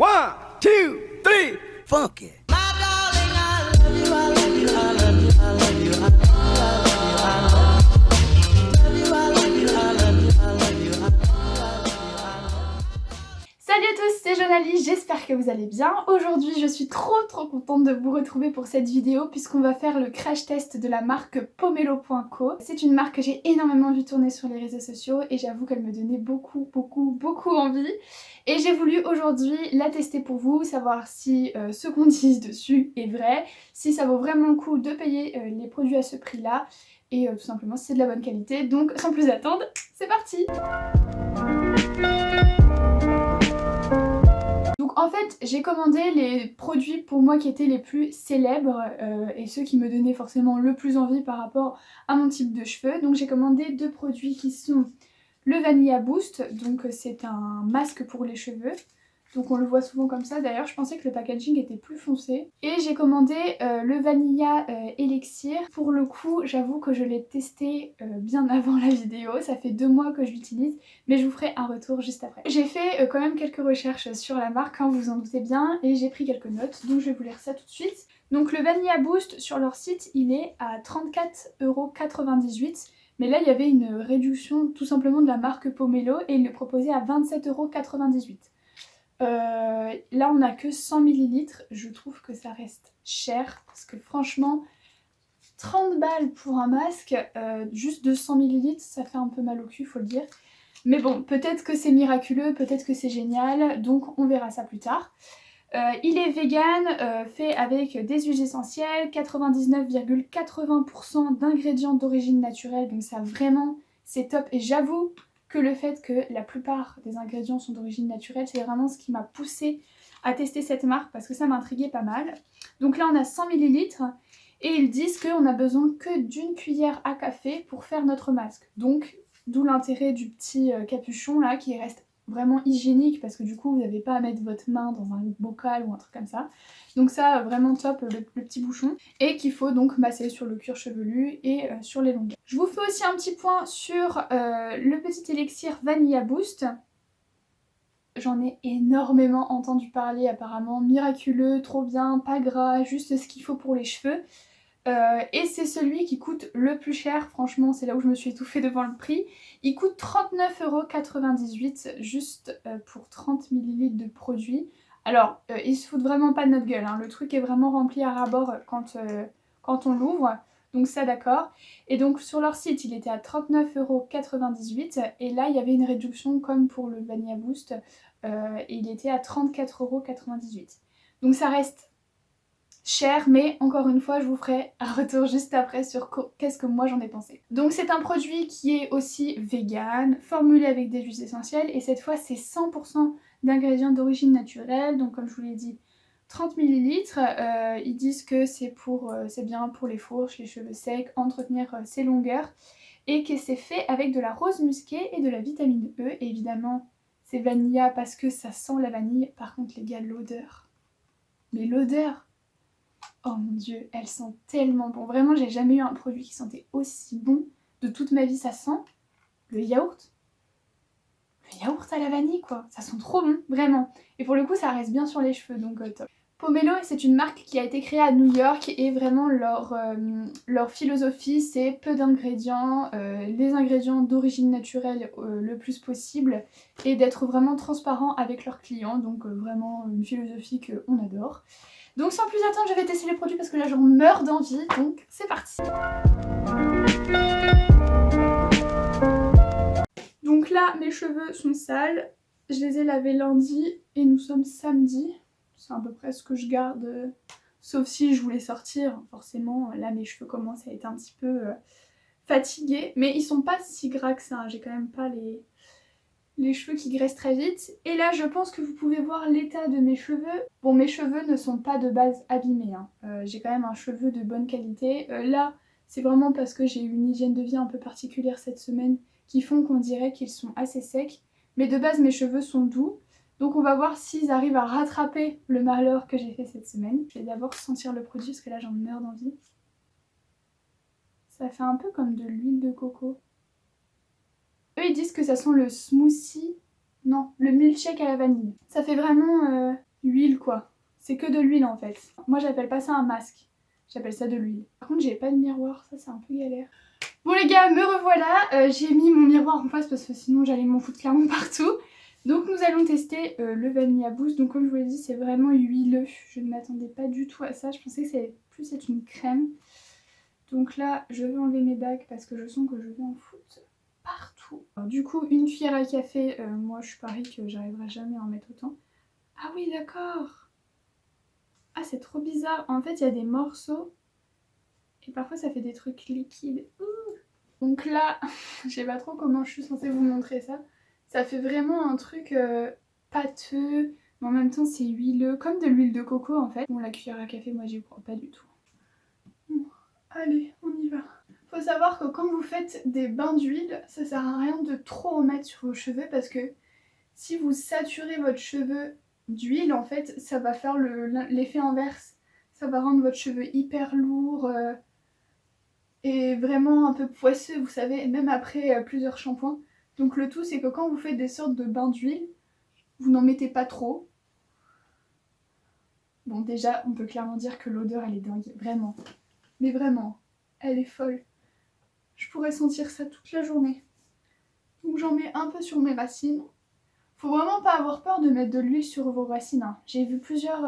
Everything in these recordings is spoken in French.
One, two, three, funk it. Salut à tous, c'est Jonali, j'espère que vous allez bien. Aujourd'hui, je suis trop contente de vous retrouver pour cette vidéo puisqu'on va faire le crash test de la marque Pomelo.co. C'est une marque que j'ai énormément vu tourner sur les réseaux sociaux et j'avoue qu'elle me donnait beaucoup envie. Et j'ai voulu aujourd'hui la tester pour vous, savoir si ce qu'on dit dessus est vrai, si ça vaut vraiment le coup de payer les produits à ce prix-là et tout simplement si c'est de la bonne qualité. Donc sans plus attendre, c'est parti! Donc en fait j'ai commandé les produits pour moi qui étaient les plus célèbres et ceux qui me donnaient forcément le plus envie par rapport à mon type de cheveux. Donc j'ai commandé deux produits qui sont le Vanilla Boost, donc c'est un masque pour les cheveux. Donc on le voit souvent comme ça, d'ailleurs je pensais que le packaging était plus foncé. Et j'ai commandé le Vanilla Elixir. Pour le coup j'avoue que je l'ai testé bien avant la vidéo, ça fait 2 mois que je l'utilise, mais je vous ferai un retour juste après. J'ai fait quand même quelques recherches sur la marque, hein, vous en doutez bien, et j'ai pris quelques notes, donc je vais vous lire ça tout de suite. Donc le Vanilla Boost sur leur site il est à 34,98 €. Mais là il y avait une réduction tout simplement de la marque Pomelo et ils le proposaient à 27,98 €. Là on a que 100 ml, je trouve que ça reste cher parce que franchement 30 balles pour un masque, juste de 100 ml ça fait un peu mal au cul, faut le dire. Mais bon, peut-être que c'est miraculeux, peut-être que c'est génial, donc on verra ça plus tard. Il est vegan, fait avec des huiles essentielles, 99,80% d'ingrédients d'origine naturelle, donc ça vraiment c'est top. Et j'avoue que le fait que la plupart des ingrédients sont d'origine naturelle, c'est vraiment ce qui m'a poussée à tester cette marque parce que ça m'intriguait pas mal. Donc là on a 100 ml et ils disent qu'on a besoin que d'une cuillère à café pour faire notre masque. Donc d'où l'intérêt du petit capuchon là qui reste vraiment hygiénique parce que du coup vous n'avez pas à mettre votre main dans un bocal ou un truc comme ça. Donc ça vraiment top le petit bouchon, et qu'il faut donc masser sur le cuir chevelu et sur les longueurs. Je vous fais aussi un petit point sur le petit élixir Vanilla Boost. J'en ai énormément entendu parler, apparemment miraculeux, trop bien, pas gras, juste ce qu'il faut pour les cheveux. Et c'est celui qui coûte le plus cher, franchement c'est là où je me suis étouffée devant le prix. Il coûte 39,98 € juste pour 30 ml de produit. Alors ils se foutent vraiment pas de notre gueule, hein. Le truc est vraiment rempli à ras-bord quand on l'ouvre, donc ça d'accord. Et donc sur leur site il était à 39,98 € et là il y avait une réduction comme pour le Vanilla Boost, et il était à 34,98 €. Donc ça reste cher, mais encore une fois je vous ferai un retour juste après sur qu'est-ce que moi j'en ai pensé. Donc c'est un produit qui est aussi vegan, formulé avec des huiles essentielles et cette fois c'est 100% d'ingrédients d'origine naturelle, donc comme je vous l'ai dit 30 ml. Ils disent que c'est bien pour les fourches, les cheveux secs, entretenir ses longueurs et que c'est fait avec de la rose musquée et de la vitamine E. Et évidemment c'est vanilla parce que ça sent la vanille. Par contre les gars, l'odeur, mais l'odeur, oh mon dieu, elle sent tellement bon. Vraiment, j'ai jamais eu un produit qui sentait aussi bon de toute ma vie. Ça sent le yaourt. Le yaourt à la vanille, quoi. Ça sent trop bon, vraiment. Et pour le coup, ça reste bien sur les cheveux, donc top. Pomelo, c'est une marque qui a été créée à New York et vraiment leur philosophie, c'est peu d'ingrédients, les ingrédients d'origine naturelle le plus possible et d'être vraiment transparent avec leurs clients. Donc vraiment une philosophie qu'on adore. Donc sans plus attendre, je vais tester les produits parce que là j'en meurs d'envie, donc c'est parti. Donc là mes cheveux sont sales, je les ai lavés lundi et nous sommes samedi. C'est à peu près ce que je garde, sauf si je voulais sortir, forcément là mes cheveux commencent à être un petit peu fatigués. Mais ils sont pas si gras que ça, hein. J'ai quand même pas les cheveux qui graissent très vite. Et là je pense que vous pouvez voir l'état de mes cheveux. Bon, mes cheveux ne sont pas de base abîmés, hein. J'ai quand même un cheveu de bonne qualité. Là c'est vraiment parce que j'ai eu une hygiène de vie un peu particulière cette semaine qui font qu'on dirait qu'ils sont assez secs. Mais de base mes cheveux sont doux. Donc on va voir s'ils arrivent à rattraper le malheur que j'ai fait cette semaine. Je vais d'abord sentir le produit parce que là j'en meurs d'envie. Ça fait un peu comme de l'huile de coco. Eux ils disent que ça sent le smoothie, non, le milkshake à la vanille. Ça fait vraiment huile quoi. C'est que de l'huile en fait. Moi j'appelle pas ça un masque, j'appelle ça de l'huile. Par contre j'ai pas de miroir, ça c'est un peu galère. Bon les gars, me revoilà, j'ai mis mon miroir en face parce que sinon j'allais m'en foutre clairement partout. Donc nous allons tester le Vanilla Boost. Donc comme je vous l'ai dit, c'est vraiment huileux. Je ne m'attendais pas du tout à ça, je pensais que ça allait plus être une crème. Donc là, je vais enlever mes bagues parce que je sens que je vais en foutre partout. Alors, du coup, une cuillère à café, moi je parie que j'arriverai jamais à en mettre autant. Ah oui, d'accord. Ah, c'est trop bizarre. En fait, il y a des morceaux et parfois ça fait des trucs liquides. Ouh. Donc là, je sais pas trop comment je suis censée vous montrer ça. Ça fait vraiment un truc pâteux, mais en même temps c'est huileux, comme de l'huile de coco en fait. Bon, la cuillère à café, moi j'y crois pas du tout. Bon, allez, on y va. Faut savoir que quand vous faites des bains d'huile, ça sert à rien de trop en mettre sur vos cheveux parce que si vous saturez votre cheveu d'huile, en fait, ça va faire l'effet inverse. Ça va rendre votre cheveu hyper lourd et vraiment un peu poisseux, vous savez, même après plusieurs shampoings. Donc le tout, c'est que quand vous faites des sortes de bains d'huile, vous n'en mettez pas trop. Bon, déjà, on peut clairement dire que l'odeur, elle est dingue, vraiment. Mais vraiment, elle est folle. Je pourrais sentir ça toute la journée. Donc j'en mets un peu sur mes racines. Faut vraiment pas avoir peur de mettre de l'huile sur vos racines. Hein. J'ai vu plusieurs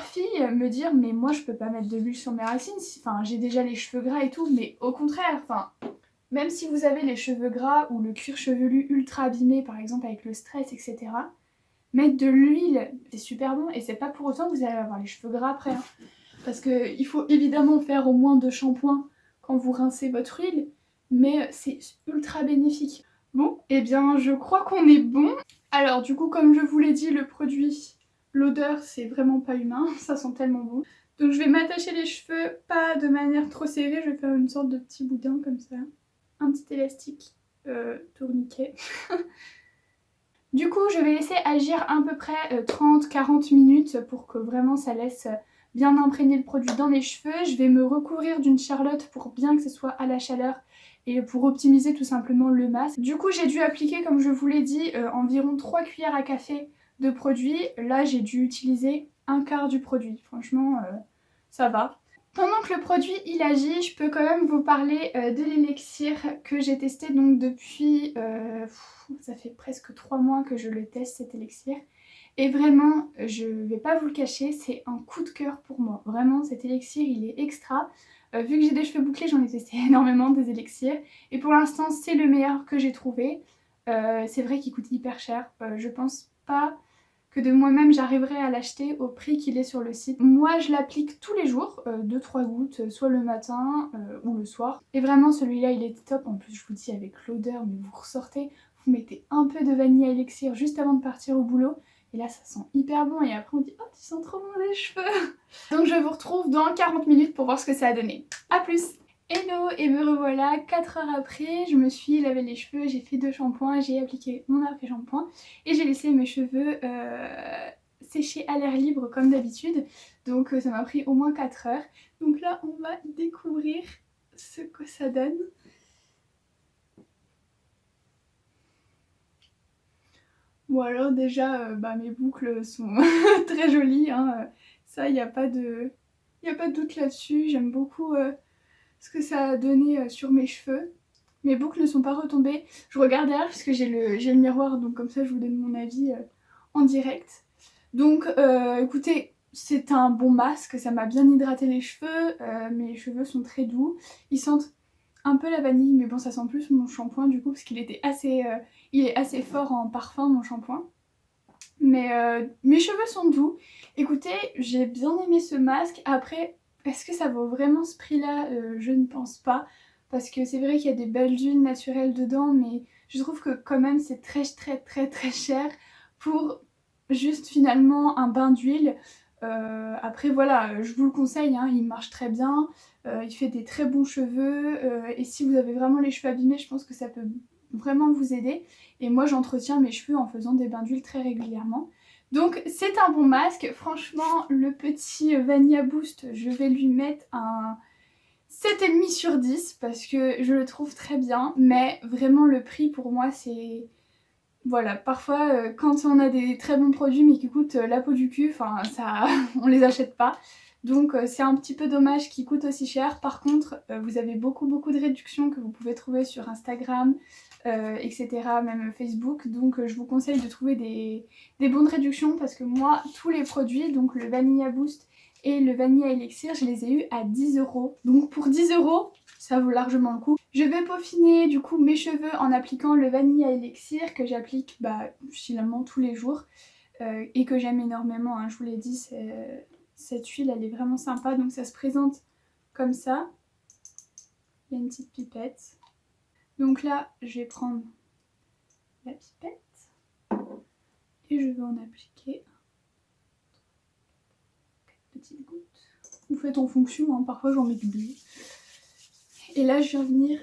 filles me dire mais moi je peux pas mettre de l'huile sur mes racines. Enfin, j'ai déjà les cheveux gras et tout, mais au contraire, enfin, même si vous avez les cheveux gras ou le cuir chevelu ultra abîmé, par exemple avec le stress, etc., mettre de l'huile, c'est super bon et c'est pas pour autant que vous allez avoir les cheveux gras après. Hein. Parce qu'il faut évidemment faire au moins 2 shampoings quand vous rincez votre huile, mais c'est ultra bénéfique. Bon, et bien je crois qu'on est bon. Alors du coup, comme je vous l'ai dit, le produit, l'odeur, c'est vraiment pas humain, ça sent tellement bon. Donc je vais m'attacher les cheveux, pas de manière trop serrée, je vais faire une sorte de petit boudin comme ça. Un petit élastique tourniquet. Du coup, je vais laisser agir à peu près 30-40 minutes pour que vraiment ça laisse bien imprégner le produit dans les cheveux. Je vais me recouvrir d'une charlotte pour bien que ce soit à la chaleur et pour optimiser tout simplement le masque. Du coup, j'ai dû appliquer, comme je vous l'ai dit, environ 3 cuillères à café de produit. Là, j'ai dû utiliser un quart du produit. Franchement, ça va. Pendant que le produit il agit, je peux quand même vous parler de l'élixir que j'ai testé donc depuis, ça fait presque 3 mois que je le teste cet élixir. Et vraiment, je vais pas vous le cacher, c'est un coup de cœur pour moi. Vraiment, cet élixir il est extra. Vu que j'ai des cheveux bouclés, j'en ai testé énormément des élixirs. Et pour l'instant, c'est le meilleur que j'ai trouvé. C'est vrai qu'il coûte hyper cher. Je pense pas que de moi-même j'arriverai à l'acheter au prix qu'il est sur le site. Moi je l'applique tous les jours, 2-3 gouttes, soit le matin ou le soir. Et vraiment celui-là il est top, en plus je vous dis avec l'odeur, mais vous ressortez, vous mettez un peu de vanille à élixir juste avant de partir au boulot. Et là ça sent hyper bon et après on dit oh tu sens trop bon les cheveux. Donc je vous retrouve dans 40 minutes pour voir ce que ça a donné. A plus. Hello, et me revoilà 4 heures après, je me suis lavé les cheveux, j'ai fait 2 shampoings, j'ai appliqué mon après-shampoing et j'ai laissé mes cheveux sécher à l'air libre comme d'habitude. Donc ça m'a pris au moins 4 heures. Donc là on va découvrir ce que ça donne. Bon alors déjà mes boucles sont très jolies, hein. Ça il n'y a pas de doute là-dessus, j'aime beaucoup ce que ça a donné sur mes cheveux. Mes boucles ne sont pas retombées. Je regarde derrière parce que j'ai le miroir, donc comme ça je vous donne mon avis en direct. Donc écoutez, c'est un bon masque, ça m'a bien hydraté les cheveux, mes cheveux sont très doux. Ils sentent un peu la vanille, mais bon ça sent plus mon shampoing du coup parce qu'il était assez, il est assez fort en parfum mon shampoing. Mais mes cheveux sont doux. Écoutez, j'ai bien aimé ce masque. Après, est-ce que ça vaut vraiment ce prix-là? Je ne pense pas. Parce que c'est vrai qu'il y a des belles huiles naturelles dedans, mais je trouve que quand même c'est très cher pour juste finalement un bain d'huile. Après voilà, je vous le conseille, hein, il marche très bien, il fait des très bons cheveux, et si vous avez vraiment les cheveux abîmés, je pense que ça peut vraiment vous aider. Et moi j'entretiens mes cheveux en faisant des bains d'huile très régulièrement. Donc c'est un bon masque, franchement le petit Vanilla Boost, je vais lui mettre un 7,5 sur 10 parce que je le trouve très bien, mais vraiment le prix pour moi c'est voilà, parfois quand on a des très bons produits mais qui coûtent la peau du cul, enfin ça on les achète pas. Donc c'est un petit peu dommage qu'ils coûtent aussi cher. Par contre, vous avez beaucoup de réductions que vous pouvez trouver sur Instagram, etc. même Facebook. Donc je vous conseille de trouver des bons de réduction parce que moi, tous les produits, donc le Vanilla Boost et le Vanilla Elixir, je les ai eus à 10 €. Donc pour 10 €, ça vaut largement le coup. Je vais peaufiner du coup mes cheveux en appliquant le Vanilla Elixir que j'applique finalement tous les jours et que j'aime énormément, hein, je vous l'ai dit, cette huile elle est vraiment sympa. Donc ça se présente comme ça. Il y a une petite pipette. Donc là je vais prendre la pipette et je vais en appliquer petites gouttes. Vous faites en fonction, hein, parfois j'en mets du bleu. Et là je vais venir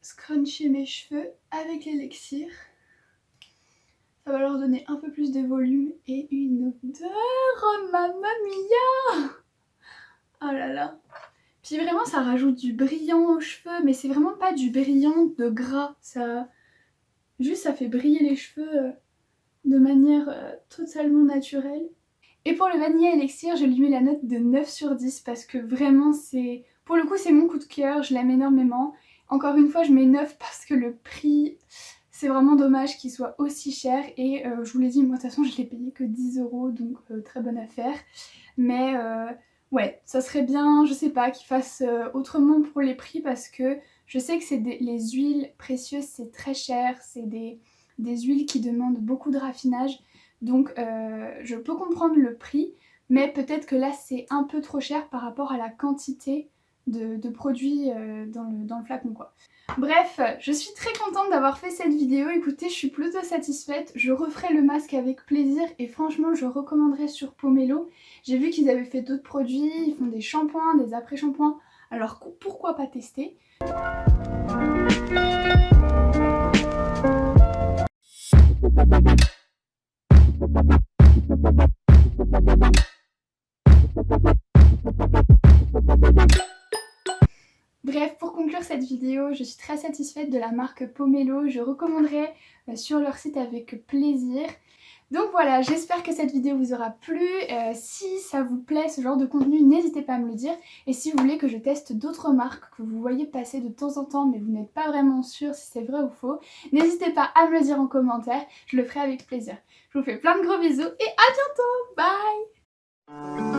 scruncher mes cheveux avec l'élixir. Ça va leur donner un peu plus de volume et une odeur, oh mamma mia! Oh là là. Puis vraiment ça rajoute du brillant aux cheveux, mais c'est vraiment pas du brillant de gras. Juste ça fait briller les cheveux de manière totalement naturelle. Et pour le Vanilla Elixir, je lui mets la note de 9 sur 10 parce que vraiment c'est... Pour le coup c'est mon coup de cœur, je l'aime énormément. Encore une fois je mets 9 parce que le prix... C'est vraiment dommage qu'il soit aussi cher et je vous l'ai dit, moi de toute façon je l'ai payé que 10 €, donc très bonne affaire. Mais ouais, ça serait bien, je sais pas, qu'ils fassent autrement pour les prix parce que je sais que les huiles précieuses c'est très cher, c'est des huiles qui demandent beaucoup de raffinage. Donc je peux comprendre le prix, mais peut-être que là c'est un peu trop cher par rapport à la quantité de produits dans le flacon quoi. Bref, je suis très contente d'avoir fait cette vidéo. Écoutez, je suis plutôt satisfaite. Je referai le masque avec plaisir et franchement, je recommanderais sur Pomelo. J'ai vu qu'ils avaient fait d'autres produits, ils font des shampoings, des après-shampoings. Alors pourquoi pas tester? Bref, pour conclure cette vidéo, je suis très satisfaite de la marque Pomelo. Je recommanderais sur leur site avec plaisir. Donc voilà, j'espère que cette vidéo vous aura plu. Si ça vous plaît ce genre de contenu, n'hésitez pas à me le dire. Et si vous voulez que je teste d'autres marques que vous voyez passer de temps en temps mais vous n'êtes pas vraiment sûr si c'est vrai ou faux, n'hésitez pas à me le dire en commentaire, je le ferai avec plaisir. Je vous fais plein de gros bisous et à bientôt. Bye!